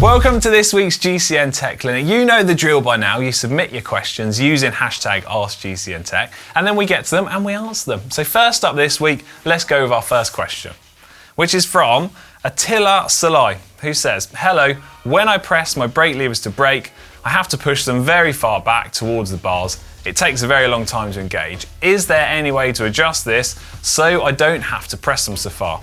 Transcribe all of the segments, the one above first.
Welcome to this week's GCN Tech Clinic. You know the drill by now. You submit your questions using hashtag AskGCNTech, and then we get to them and we answer them. So first up this week, let's go with our first question, which is from Attila Salai, who says, hello, when I press my brake levers to brake, I have to push them very far back towards the bars. It takes a very long time to engage. Is there any way to adjust this so I don't have to press them so far?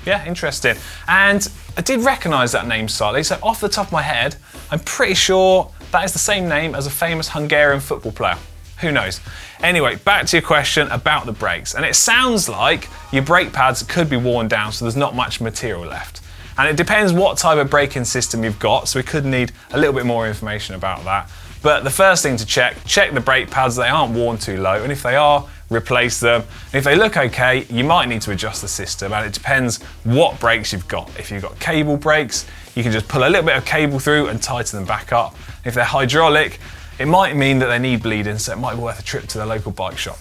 Yeah, interesting. And I did recognise that name slightly, so off the top of my head, I'm pretty sure that is the same name as a famous Hungarian football player. Who knows? Anyway, back to your question about the brakes. And it sounds like your brake pads could be worn down, so there's not much material left. And it depends what type of braking system you've got, so we could need a little bit more information about that. But the first thing to check the brake pads, they aren't worn too low, and if they are, replace them. And if they look okay, you might need to adjust the system, and it depends what brakes you've got. If you've got cable brakes, you can just pull a little bit of cable through and tighten them back up. If they're hydraulic, it might mean that they need bleeding, so it might be worth a trip to the local bike shop.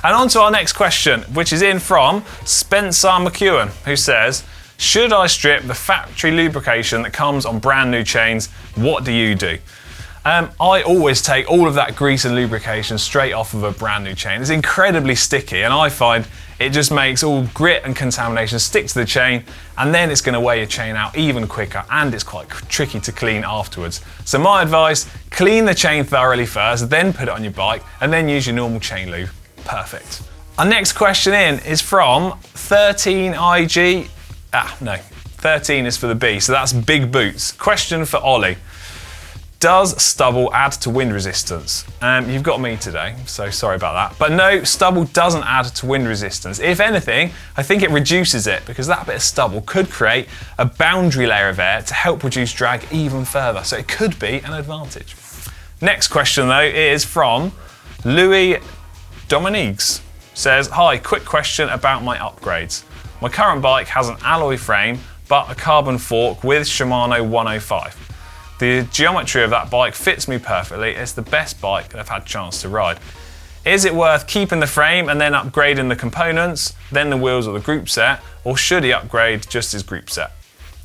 And on to our next question, which is in from Spencer McEwen, who says, should I strip the factory lubrication that comes on brand new chains? What do you do? I always take all of that grease and lubrication straight off of a brand new chain. It's incredibly sticky, and I find it just makes all grit and contamination stick to the chain, and then it's going to wear your chain out even quicker, and it's quite tricky to clean afterwards. So my advice, clean the chain thoroughly first, then put it on your bike, and then use your normal chain lube. Perfect. Our next question in is from 13IG. 13 is for the B, so that's big boots. Question for Ollie. Does stubble add to wind resistance? You've got me today, so sorry about that. But no, stubble doesn't add to wind resistance. If anything, I think it reduces it, because that bit of stubble could create a boundary layer of air to help reduce drag even further. So it could be an advantage. Next question though is from Louis Dominiques. Says, hi, quick question about my upgrades. My current bike has an alloy frame, but a carbon fork with Shimano 105. The geometry of that bike fits me perfectly. It's the best bike that I've had a chance to ride. Is it worth keeping the frame and then upgrading the components, then the wheels or the group set, or should he upgrade just his group set?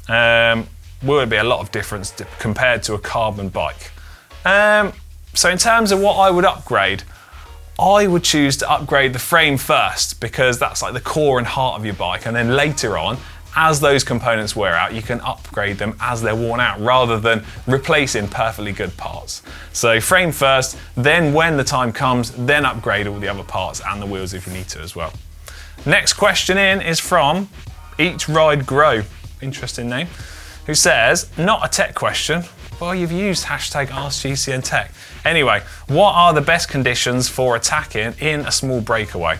Will it be a lot of difference compared to a carbon bike? So in terms of what I would upgrade, I would choose to upgrade the frame first, because that's like the core and heart of your bike, and then later on, as those components wear out, you can upgrade them as they're worn out rather than replacing perfectly good parts. So frame first, then when the time comes, then upgrade all the other parts and the wheels if you need to as well. Next question in is from Eat Ride Grow, interesting name, who says, not a tech question. Well, you've used hashtag AskGCNTech. Anyway, what are the best conditions for attacking in a small breakaway?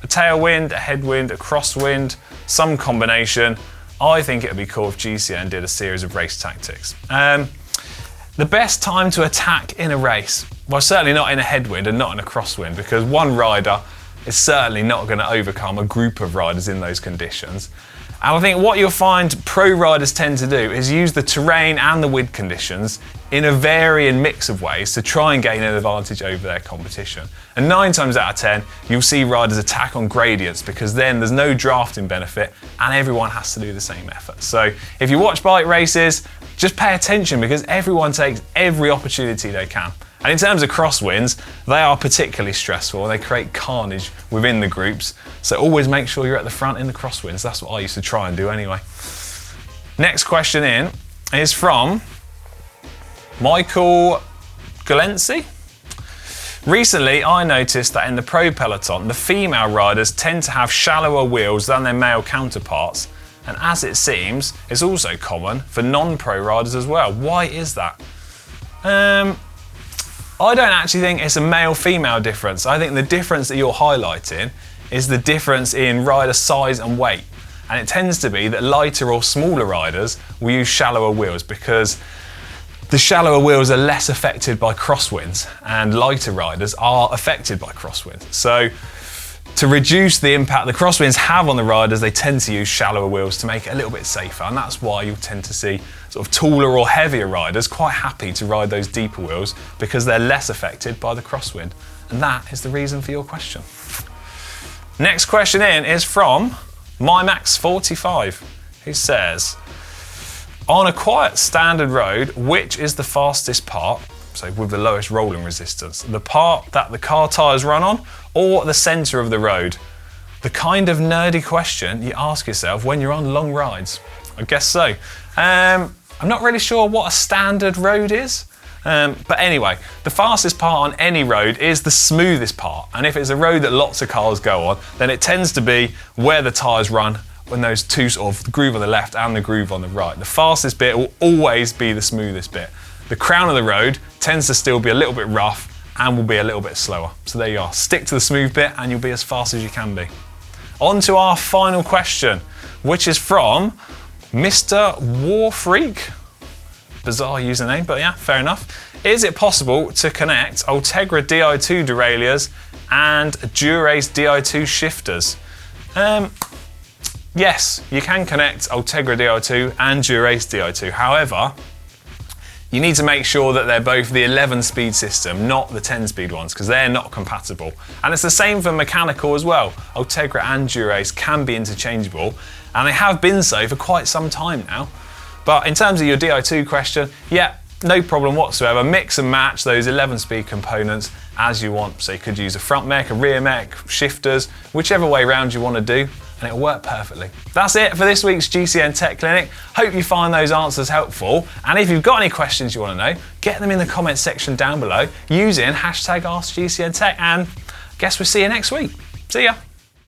A tailwind, a headwind, a crosswind, some combination. I think it would be cool if GCN did a series of race tactics. The best time to attack in a race? Well, certainly not in a headwind and not in a crosswind, because one rider is certainly not going to overcome a group of riders in those conditions. And I think what you'll find pro riders tend to do is use the terrain and the wind conditions in a varying mix of ways to try and gain an advantage over their competition. And 9 times out of 10, you'll see riders attack on gradients, because then there's no drafting benefit and everyone has to do the same effort. So if you watch bike races, just pay attention, because everyone takes every opportunity they can. And in terms of crosswinds, they are particularly stressful. They create carnage within the groups. So always make sure you're at the front in the crosswinds. That's what I used to try and do anyway. Next question in is from Michael Galensi. Recently, I noticed that in the pro peloton, the female riders tend to have shallower wheels than their male counterparts. And as it seems, it's also common for non-pro riders as well. Why is that? I don't actually think it's a male-female difference. I think the difference that you're highlighting is the difference in rider size and weight. And it tends to be that lighter or smaller riders will use shallower wheels, because the shallower wheels are less affected by crosswinds, and lighter riders are affected by crosswinds. So to reduce the impact the crosswinds have on the riders, they tend to use shallower wheels to make it a little bit safer, and that's why you'll tend to see sort of taller or heavier riders quite happy to ride those deeper wheels, because they're less affected by the crosswind. And that is the reason for your question. Next question in is from MyMax45, who says, On a quiet standard road, which is the fastest part, so with the lowest rolling resistance? The part that the car tyres run on, or the centre of the road? The kind of nerdy question you ask yourself when you're on long rides. I guess so. I'm not really sure what a standard road is. But anyway, the fastest part on any road is the smoothest part. And if it's a road that lots of cars go on, then it tends to be where the tyres run, when those two sort of, the groove on the left and the groove on the right. The fastest bit will always be the smoothest bit. The crown of the road tends to still be a little bit rough and will be a little bit slower. So there you are. Stick to the smooth bit and you'll be as fast as you can be. On to our final question, which is from Mr. War Freak. Bizarre username, but yeah, fair enough. Is it possible to connect Ultegra Di2 derailleurs and Dura-Ace Di2 shifters? Yes, you can connect Ultegra Di2 and Dura-Ace Di2. However, you need to make sure that they're both the 11-speed system, not the 10-speed ones, because they're not compatible. And it's the same for mechanical as well. Ultegra and Dura-Ace can be interchangeable, and they have been so for quite some time now. But in terms of your Di2 question, yeah, no problem whatsoever. Mix and match those 11-speed components as you want. So you could use a front mech, a rear mech, shifters, whichever way around you want to do, and it'll work perfectly. That's it for this week's GCN Tech Clinic. Hope you find those answers helpful. And if you've got any questions you want to know, get them in the comments section down below using #AskGCNTech. And I guess we'll see you next week. See ya.